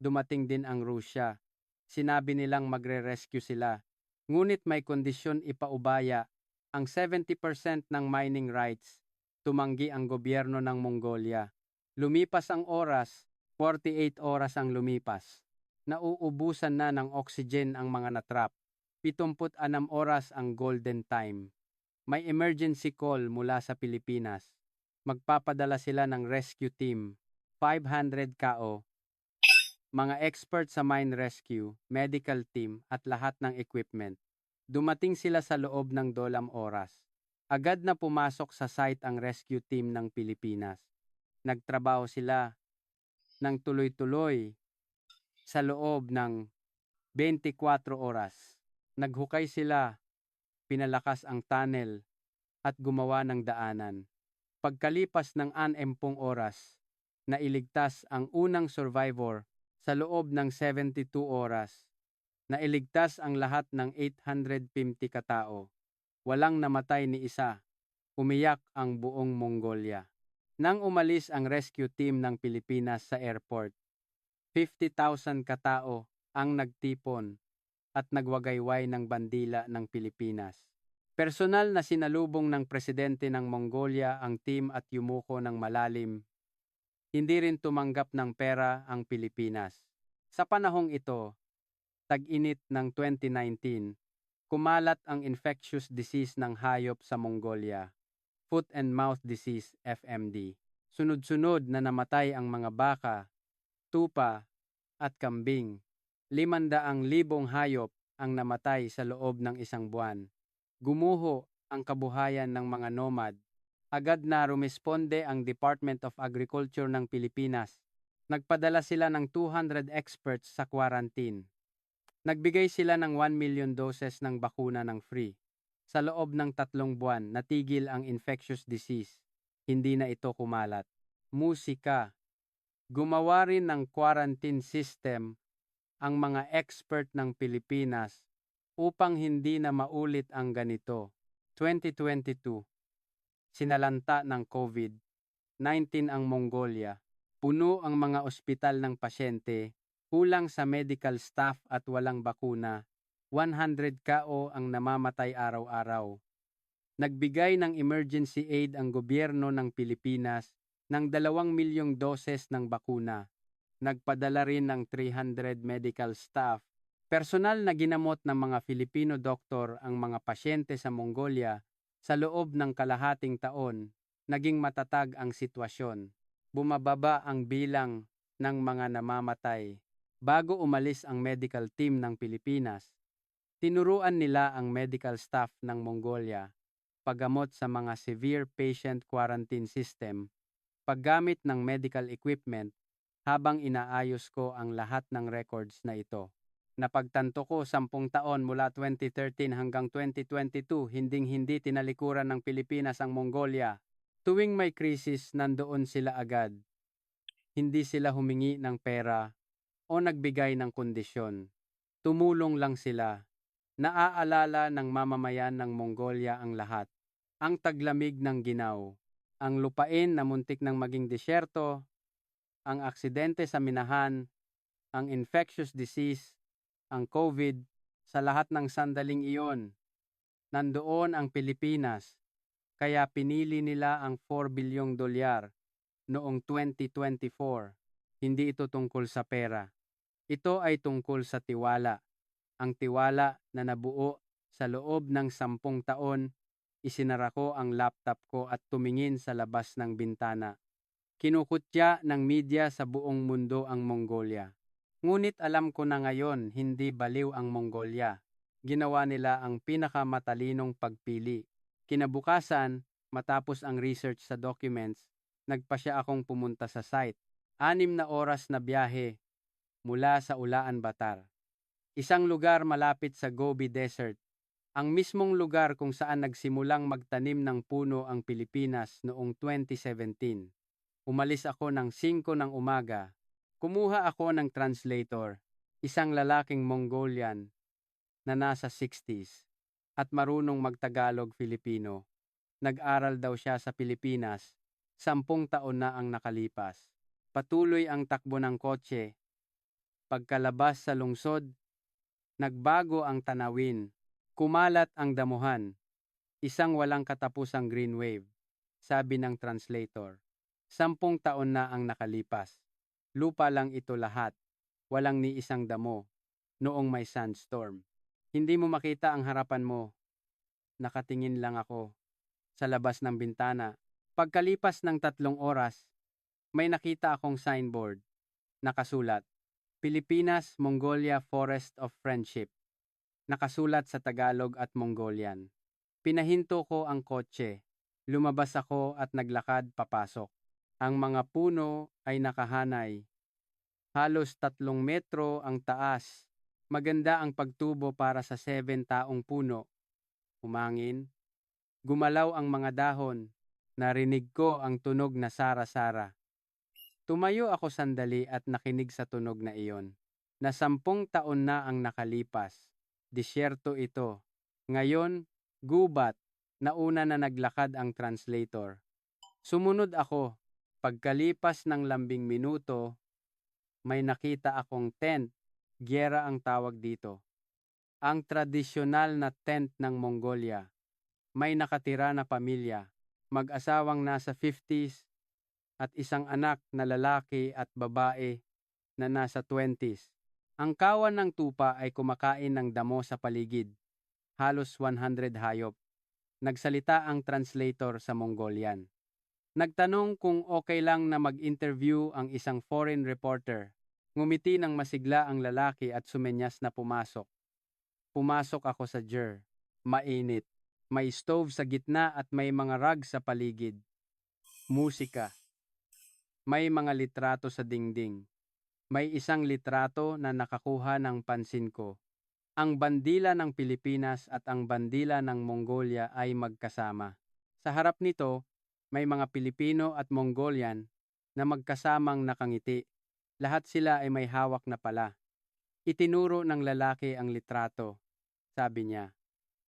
Dumating din ang Russia. Sinabi nilang magre-rescue sila. Ngunit may kondisyon ipaubaya. Ang 70% ng mining rights. Tumanggi ang gobyerno ng Mongolia. Lumipas ang oras, 48 oras ang lumipas. Nauubusan na ng oxygen ang mga natrap. 76 oras ang golden time. May emergency call mula sa Pilipinas. Magpapadala sila ng rescue team, 500 kao, mga expert sa mine rescue, medical team at lahat ng equipment. Dumating sila sa loob ng 2 oras. Agad na pumasok sa site ang rescue team ng Pilipinas. Nagtrabaho sila ng tuloy-tuloy sa loob ng 24 oras. Naghukay sila, pinalakas ang tunnel at gumawa ng daanan. Pagkalipas ng 60 oras, nailigtas ang unang survivor sa loob ng 72 oras. Nailigtas ang lahat ng 850 katao. Walang namatay ni isa. Umiyak ang buong Mongolia. Nang umalis ang rescue team ng Pilipinas sa airport, 50,000 katao ang nagtipon at nagwagayway ng bandila ng Pilipinas. Personal na sinalubong ng presidente ng Mongolia ang team at yumuko ng malalim. Hindi rin tumanggap ng pera ang Pilipinas. Sa panahong ito, tag-init ng 2019, kumalat ang infectious disease ng hayop sa Mongolia, foot and mouth disease FMD. Sunod-sunod na namatay ang mga baka, tupa at kambing. 500,000 hayop ang namatay sa loob ng isang buwan. Gumuho ang kabuhayan ng mga nomad. Agad na rumisponde ang Department of Agriculture ng Pilipinas. Nagpadala sila ng 200 experts sa quarantine. Nagbigay sila ng 1 million doses ng bakuna ng free. Sa loob ng 3 buwan, natigil ang infectious disease. Hindi na ito kumalat. Musika. Gumawa rin ng quarantine system ang mga expert ng Pilipinas upang hindi na maulit ang ganito. 2022. Sinalanta ng COVID-19 ang Mongolia. Puno ang mga ospital ng pasyente, kulang sa medical staff at walang bakuna. 100 kao ang namamatay araw-araw. Nagbigay ng emergency aid ang gobyerno ng Pilipinas ng 2 milyong doses ng bakuna. Nagpadala rin ng 300 medical staff. Personal na ginamot ng mga Filipino doktor ang mga pasyente sa Mongolia. Sa loob ng kalahating taon, naging matatag ang sitwasyon. Bumababa ang bilang ng mga namamatay. Bago umalis ang medical team ng Pilipinas, tinuruan nila ang medical staff ng Mongolia paggamot sa mga severe patient quarantine system, paggamit ng medical equipment habang inaayos ko ang lahat ng records na ito. Napagtanto ko 10 taon mula 2013 hanggang 2022, hinding-hindi tinalikuran ng Pilipinas ang Mongolia. Tuwing may krisis, nandoon sila agad. Hindi sila humingi ng pera o nagbigay ng kondisyon. Tumulong lang sila. Naaalala ng mamamayan ng Mongolia ang lahat. Ang taglamig ng ginaw, ang lupain na muntik ng maging disyerto, ang aksidente sa minahan, ang infectious disease, ang COVID, sa lahat ng sandaling iyon. Nandoon ang Pilipinas, kaya pinili nila ang $4 bilyong noong 2024. Hindi ito tungkol sa pera. Ito ay tungkol sa tiwala. Ang tiwala na nabuo sa loob ng 10 taon, isinara ko ang laptop ko at tumingin sa labas ng bintana. Kinukutya ng media sa buong mundo ang Mongolia. Ngunit alam ko na ngayon, hindi baliw ang Mongolia. Ginawa nila ang pinakamatalinong pagpili. Kinabukasan, matapos ang research sa documents, nagpasya akong pumunta sa site. 6 na oras na biyahe mula sa Ulaanbaatar. Isang lugar malapit sa Gobi Desert. Ang mismong lugar kung saan nagsimulang magtanim ng puno ang Pilipinas noong 2017. Umalis ako ng 5 ng umaga. Kumuha ako ng translator, isang lalaking Mongolian na nasa 60s at marunong magtagalog-Filipino. Nag-aral daw siya sa Pilipinas, 10 taon na ang nakalipas. Patuloy ang takbo ng kotse. Pagkalabas sa lungsod, nagbago ang tanawin. Kumalat ang damuhan. Isang walang katapusang green wave, sabi ng translator. 10 taon na ang nakalipas. Lupa lang ito lahat. Walang ni isang damo. Noong may sandstorm. Hindi mo makita ang harapan mo. Nakatingin lang ako sa labas ng bintana. Pagkalipas ng 3 oras, may nakita akong signboard. Nakasulat, Pilipinas, Mongolia Forest of Friendship. Nakasulat sa Tagalog at Mongolian. Pinahinto ko ang kotse. Lumabas ako at naglakad papasok. Ang mga puno ay nakahanay. Halos 3 metro ang taas. Maganda ang pagtubo para sa 7 taong puno. Humangin. Gumalaw ang mga dahon. Narinig ko ang tunog na sara-sara. Tumayo ako sandali at nakinig sa tunog na iyon. Na 10 taon na ang nakalipas. Disyerto ito. Ngayon, gubat. Nauna na naglakad ang translator. Sumunod ako. Pagkalipas ng 10 minuto, may nakita akong tent. Gyera ang tawag dito. Ang tradisyonal na tent ng Mongolia. May nakatira na pamilya. Mag-asawang nasa 50s at isang anak na lalaki at babae na nasa 20s. Ang kawan ng tupa ay kumakain ng damo sa paligid. Halos 100 hayop. Nagsalita ang translator sa Mongolian. Nagtanong kung okay lang na mag-interview ang isang foreign reporter. Ngumiti ng masigla ang lalaki at sumenyas na pumasok. Pumasok ako sa jar. Mainit. May stove sa gitna at may mga rug sa paligid. Musika. May mga litrato sa dingding. May isang litrato na nakakuha ng pansin ko. Ang bandila ng Pilipinas at ang bandila ng Mongolia ay magkasama. Sa harap nito, may mga Pilipino at Mongolian na magkasamang nakangiti. Lahat sila ay may hawak na pala. Itinuro ng lalaki ang litrato. Sabi niya,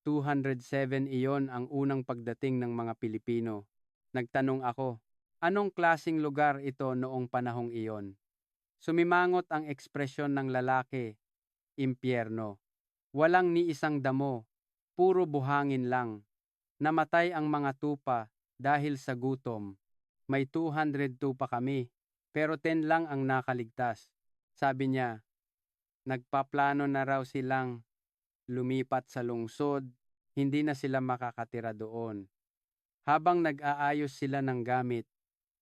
207 iyon ang unang pagdating ng mga Pilipino. Nagtanong ako, anong klasing lugar ito noong panahong iyon? Sumimangot ang ekspresyon ng lalaki, impyerno. Walang ni isang damo, puro buhangin lang. Namatay ang mga tupa dahil sa gutom. May 200 tupa kami, pero 10 lang ang nakaligtas. Sabi niya, nagpaplano na raw silang lumipat sa lungsod, hindi na sila makakatira doon. Habang nag-aayos sila ng gamit,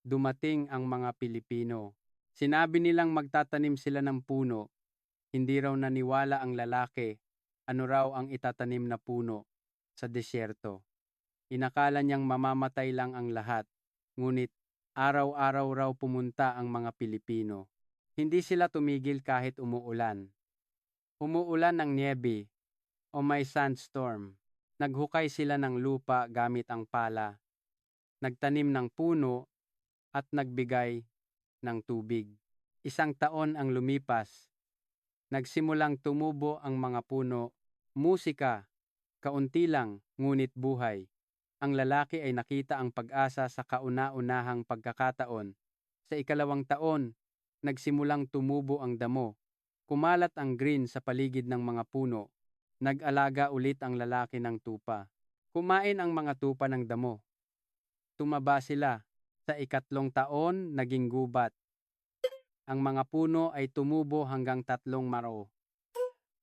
dumating ang mga Pilipino. Sinabi nilang magtatanim sila ng puno. Hindi raw naniwala ang lalaki. Ano raw ang itatanim na puno sa disyerto. Inakala niyang mamamatay lang ang lahat. Ngunit araw-araw raw pumunta ang mga Pilipino. Hindi sila tumigil kahit umuulan. Umuulan ng niebe o may sandstorm. Naghukay sila ng lupa gamit ang pala. Nagtanim ng puno at nagbigay ng tubig. 1 taon ang lumipas. Nagsimulang tumubo ang mga puno. Musika, kaunti lang, ngunit buhay. Ang lalaki ay nakita ang pag-asa sa kauna-unahang pagkakataon. Sa 2 taon, nagsimulang tumubo ang damo. Kumalat ang green sa paligid ng mga puno. Nag-alaga ulit ang lalaki ng tupa. Kumain ang mga tupa ng damo. Tumaba sila. Sa 3 taon, naging gubat. Ang mga puno ay tumubo hanggang 3 maro.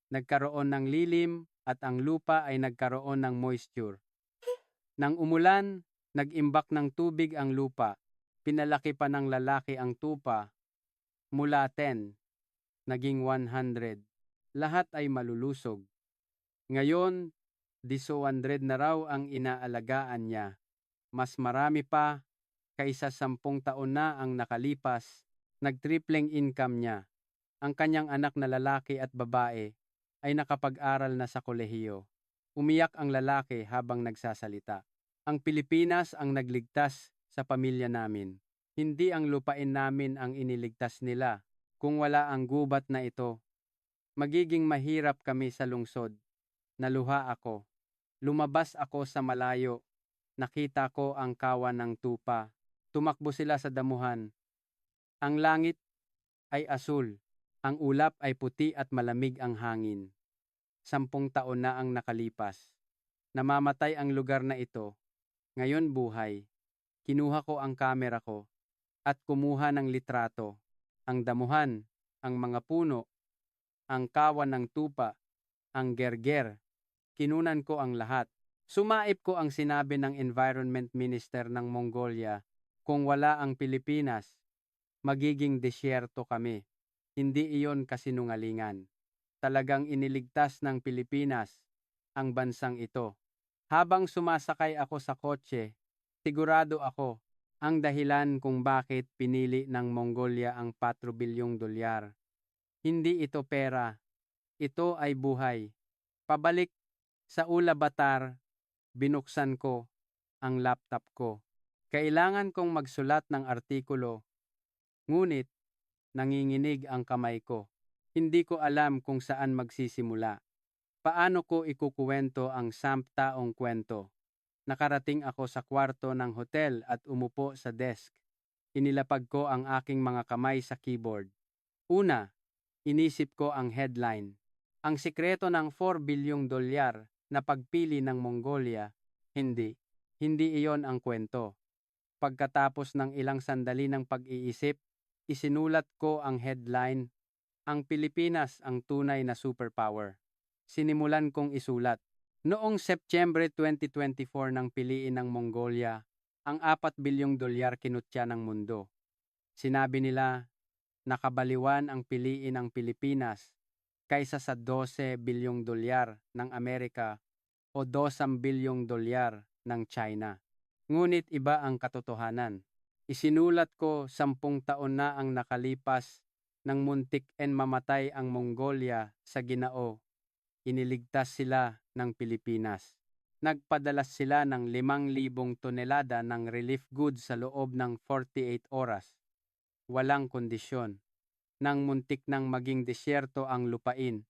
Nagkaroon ng lilim at ang lupa ay nagkaroon ng moisture. Nang umulan, nag-imbak ng tubig ang lupa. Pinalaki pa ng lalaki ang tupa. Mula 10, naging 100. Lahat ay malulusog. Ngayon, 100 na raw ang inaalagaan niya. Mas marami pa kaysa 10 taon na ang nakalipas. Nagtripleng income niya. Ang kanyang anak na lalaki at babae ay nakapag-aral na sa kolehiyo. Umiyak ang lalaki habang nagsasalita. Ang Pilipinas ang nagligtas sa pamilya namin. Hindi ang lupain namin ang iniligtas nila. Kung wala ang gubat na ito, magiging mahirap kami sa lungsod. Naluha ako. Lumabas ako sa malayo. Nakita ko ang kawan ng tupa. Tumakbo sila sa damuhan. Ang langit ay asul. Ang ulap ay puti at malamig ang hangin. 10 taon na ang nakalipas. Namamatay ang lugar na ito. Ngayon buhay. Kinuha ko ang kamera ko at kumuha ng litrato. Ang damuhan, ang mga puno, ang kawan ng tupa, ang gerger. Kinunan ko ang lahat. Sumaip ko ang sinabi ng Environment Minister ng Mongolia, kung wala ang Pilipinas, magiging disyerto kami. Hindi iyon kasinungalingan. Talagang iniligtas ng Pilipinas ang bansang ito. Habang sumasakay ako sa kotse, sigurado ako ang dahilan kung bakit pinili ng Mongolia ang 4 bilyong dolyar. Hindi ito pera, ito ay buhay. Pabalik sa Ulaanbaatar, binuksan ko ang laptop ko. Kailangan kong magsulat ng artikulo, ngunit nanginginig ang kamay ko. Hindi ko alam kung saan magsisimula. Paano ko ikukuwento ang 10 kwento? Nakarating ako sa kwarto ng hotel at umupo sa desk. Inilapag ko ang aking mga kamay sa keyboard. Una, inisip ko ang headline. Ang sikreto ng 4 bilyong dolyar na pagpili ng Mongolia. Hindi. Hindi iyon ang kwento. Pagkatapos ng ilang sandali ng pag-iisip, isinulat ko ang headline, ang Pilipinas ang tunay na superpower. Sinimulan kong isulat. Noong Setyembre 2024 nang piliin ng Mongolia, ang 4 bilyong dolyar kinutya ng mundo. Sinabi nila, nakabaliwan ang piliin ng Pilipinas kaysa sa 12 bilyong dolyar ng Amerika o 2 bilyong dolyar ng China. Ngunit iba ang katotohanan. Isinulat ko 10 taon na ang nakalipas nang muntik mamatay ang Mongolia sa Ginao. Iniligtas sila ng Pilipinas. Nagpadalas sila ng 5,000 tonelada ng relief goods sa loob ng 48 oras. Walang kondisyon. Nang muntik nang maging disyerto ang lupain,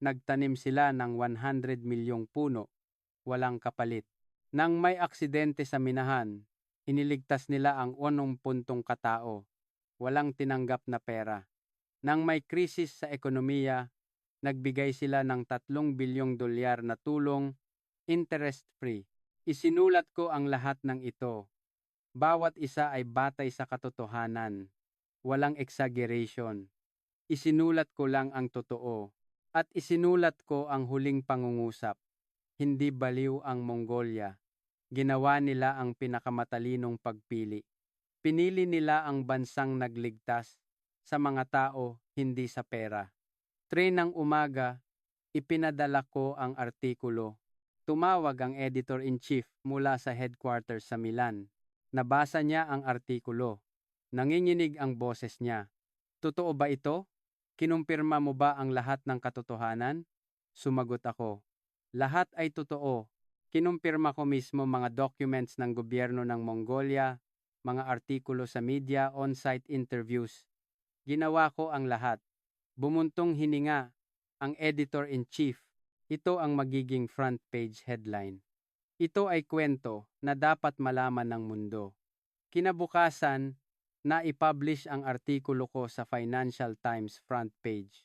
nagtanim sila ng 100 milyong puno. Walang kapalit. Nang may aksidente sa minahan, iniligtas nila ang 80 katao. Walang tinanggap na pera. Nang may krisis sa ekonomiya, nagbigay sila ng 3 bilyong dolyar na tulong, interest-free. Isinulat ko ang lahat ng ito. Bawat isa ay batay sa katotohanan. Walang exaggeration. Isinulat ko lang ang totoo. At isinulat ko ang huling pangungusap. Hindi baliw ang Mongolia. Ginawa nila ang pinakamatalinong pagpili. Pinili nila ang bansang nagligtas sa mga tao, hindi sa pera. 3 ng umaga, ipinadala ko ang artikulo. Tumawag ang editor-in-chief mula sa headquarters sa Milan. Nabasa niya ang artikulo. Nanginginig ang boses niya. Totoo ba ito? Kinumpirma mo ba ang lahat ng katotohanan? Sumagot ako. Lahat ay totoo. Kinumpirma ko mismo mga documents ng gobyerno ng Mongolia, mga artikulo sa media, on-site interviews. Ginawa ko ang lahat. Bumuntong hininga ang editor-in-chief. Ito ang magiging front page headline. Ito ay kwento na dapat malaman ng mundo. Kinabukasan, na-publish ang artikulo ko sa Financial Times front page.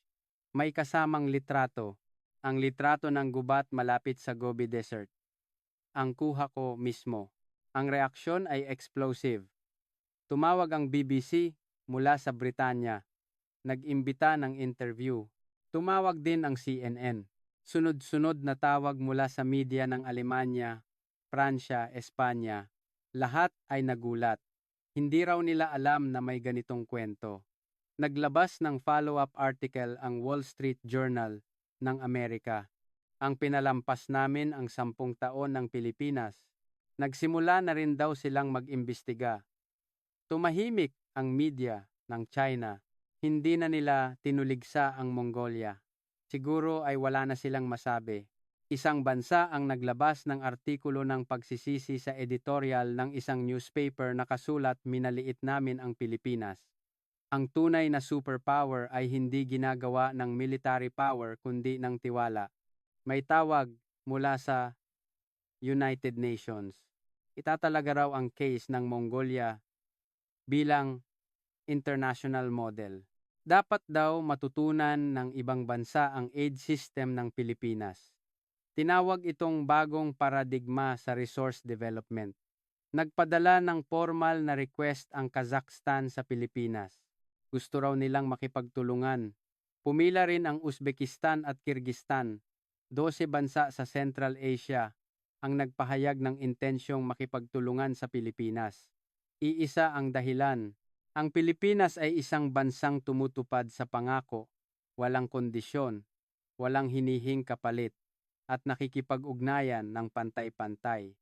May kasamang litrato, ang litrato ng gubat malapit sa Gobi Desert. Ang kuha ko mismo. Ang reaksyon ay explosive. Tumawag ang BBC mula sa Britanya. Nag-imbita ng interview. Tumawag din ang CNN. Sunod-sunod na tawag mula sa media ng Alemanya, Pransya, Espanya. Lahat ay nagulat. Hindi raw nila alam na may ganitong kwento. Naglabas ng follow-up article ang Wall Street Journal ng Amerika. Ang pinalampas namin ang 10 taon ng Pilipinas. Nagsimula na rin daw silang mag-imbestiga. Tumahimik ang media ng China. Hindi na nila tinuligsa ang Mongolia. Siguro ay wala na silang masabi. Isang bansa ang naglabas ng artikulo ng pagsisisi sa editorial ng isang newspaper na kasulat, minaliit namin ang Pilipinas. Ang tunay na superpower ay hindi ginagawa ng military power kundi ng tiwala. May tawag mula sa United Nations. Itatalaga raw ang case ng Mongolia bilang international model. Dapat daw matutunan ng ibang bansa ang aid system ng Pilipinas. Tinawag itong bagong paradigma sa resource development. Nagpadala ng formal na request ang Kazakhstan sa Pilipinas. Gusto raw nilang makipagtulungan. Pumila rin ang Uzbekistan at Kyrgyzstan, 12 bansa sa Central Asia, ang nagpahayag ng intensyong makipagtulungan sa Pilipinas. Iisa ang dahilan. Ang Pilipinas ay isang bansang tumutupad sa pangako, walang kondisyon, walang hinihing kapalit, at nakikipag-ugnayan ng pantay-pantay.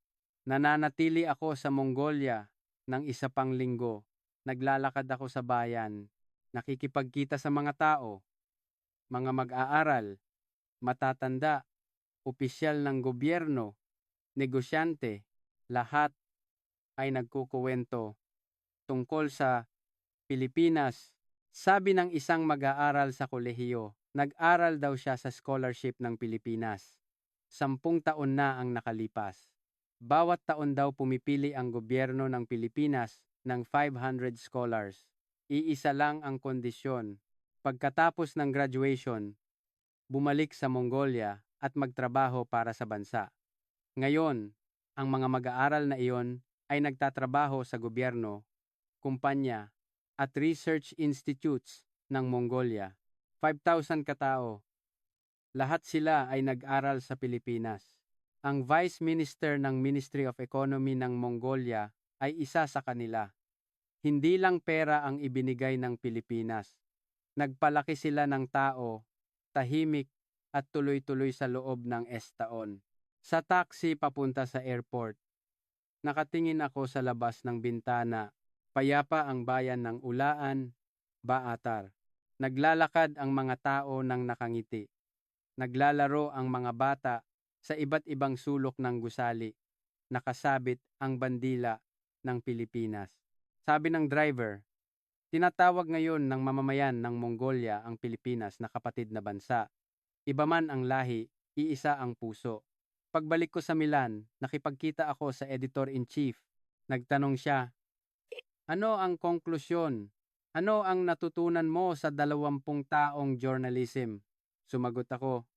Nananatili ako sa Mongolia ng isa pang linggo. Naglalakad ako sa bayan, nakikipagkita sa mga tao, mga mag-aaral, matatanda, opisyal ng gobyerno, negosyante, lahat ay nagkukuwento tungkol sa Pilipinas. Sabi ng isang mag-aaral sa kolehiyo, nag-aral daw siya sa scholarship ng Pilipinas. 10 taon na ang nakalipas. Bawat taon daw pumipili ang gobyerno ng Pilipinas ng 500 scholars. Iisa lang ang kondisyon. Pagkatapos ng graduation, bumalik sa Mongolia at magtrabaho para sa bansa. Ngayon, ang mga mag-aaral na iyon ay nagtatrabaho sa gobyerno, kumpanya, at research institutes ng Mongolia. 5,000 katao. Lahat sila ay nag-aral sa Pilipinas. Ang Vice Minister ng Ministry of Economy ng Mongolia ay isa sa kanila. Hindi lang pera ang ibinigay ng Pilipinas. Nagpalaki sila ng tao, tahimik at tuloy-tuloy sa loob ng taon. Sa taxi papunta sa airport, nakatingin ako sa labas ng bintana. Payapa ang bayan ng Ulaan, Baatar. Naglalakad ang mga tao ng nakangiti. Naglalaro ang mga bata sa iba't ibang sulok ng gusali. Nakasabit ang bandila ng Pilipinas. Sabi ng driver, tinatawag ngayon ng mamamayan ng Mongolia ang Pilipinas na kapatid na bansa. Iba man ang lahi, iisa ang puso. Pagbalik ko sa Milan, nakipagkita ako sa editor-in-chief. Nagtanong siya, ano ang konklusyon? Ano ang natutunan mo sa 20 taong journalism? Sumagot ako,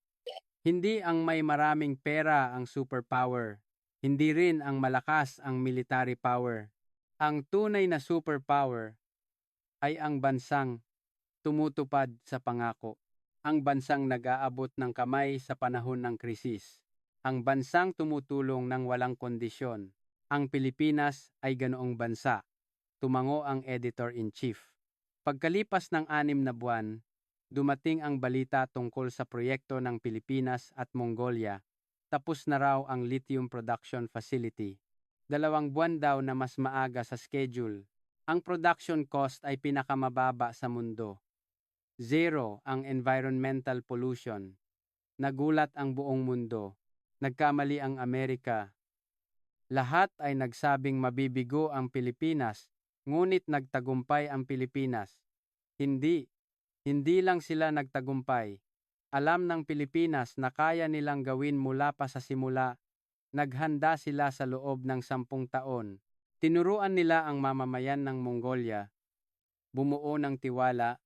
hindi ang may maraming pera ang superpower. Hindi rin ang malakas ang military power. Ang tunay na superpower ay ang bansang tumutupad sa pangako. Ang bansang nag-aabot ng kamay sa panahon ng krisis. Ang bansang tumutulong ng walang kondisyon. Ang Pilipinas ay ganoong bansa. Tumango ang editor-in-chief. Pagkalipas ng 6 na buwan, dumating ang balita tungkol sa proyekto ng Pilipinas at Mongolia. Tapos na raw ang lithium production facility. 2 buwan daw na mas maaga sa schedule. Ang production cost ay pinakamababa sa mundo. 0 ang environmental pollution. Nagulat ang buong mundo. Nagkamali ang Amerika. Lahat ay nagsabing mabibigo ang Pilipinas. Ngunit nagtagumpay ang Pilipinas. Hindi lang sila nagtagumpay. Alam ng Pilipinas na kaya nilang gawin mula pa sa simula. Naghanda sila sa loob ng 10 taon. Tinuruan nila ang mamamayan ng Mongolia, bumuo ng tiwala,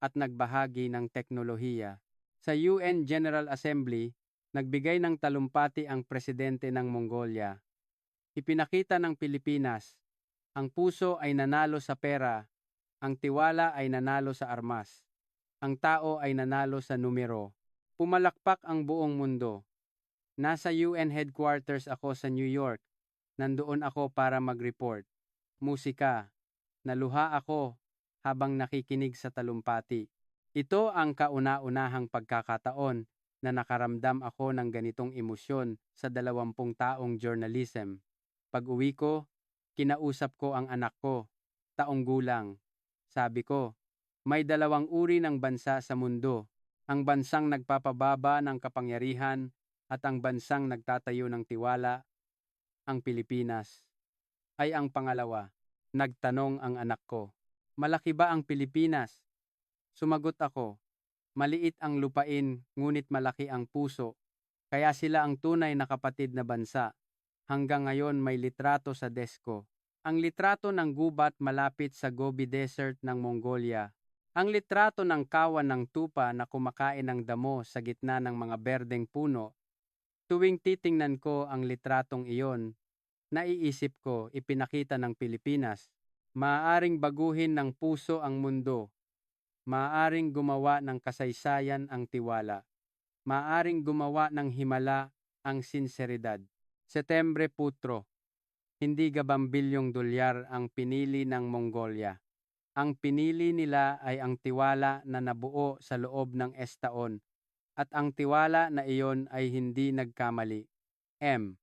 at nagbahagi ng teknolohiya. Sa UN General Assembly, nagbigay ng talumpati ang presidente ng Mongolia. Ipinakita ng Pilipinas, ang puso ay nanalo sa pera, ang tiwala ay nanalo sa armas, ang tao ay nanalo sa numero. Pumalakpak ang buong mundo. Nasa UN headquarters ako sa New York. Nandoon ako para mag-report. Musika. Naluha ako habang nakikinig sa talumpati. Ito ang kauna-unahang pagkakataon na nakaramdam ako ng ganitong emosyon sa 20 taong journalism. Pag-uwi ko, kinausap ko ang anak ko, taong gulang. Sabi ko, may 2 uri ng bansa sa mundo. Ang bansang nagpapababa ng kapangyarihan at ang bansang nagtatayo ng tiwala. Ang Pilipinas ay ang pangalawa. Nagtanong ang anak ko, malaki ba ang Pilipinas? Sumagot ako, maliit ang lupain ngunit malaki ang puso. Kaya sila ang tunay na kapatid na bansa. Hanggang ngayon may litrato sa desk ko. Ang litrato ng gubat malapit sa Gobi Desert ng Mongolia. Ang litrato ng kawan ng tupa na kumakain ng damo sa gitna ng mga berdeng puno. Tuwing titingnan ko ang litratong iyon, naiisip ko ipinakita ng Pilipinas. Maaaring baguhin ng puso ang mundo. Maaaring gumawa ng kasaysayan ang tiwala. Maaaring gumawa ng himala ang sinseridad. Setyembre 4. Hindi $2 bilyon ang pinili ng Mongolia. Ang pinili nila ay ang tiwala na nabuo sa loob ng taon. at ang tiwala na iyon ay hindi nagkamali. M.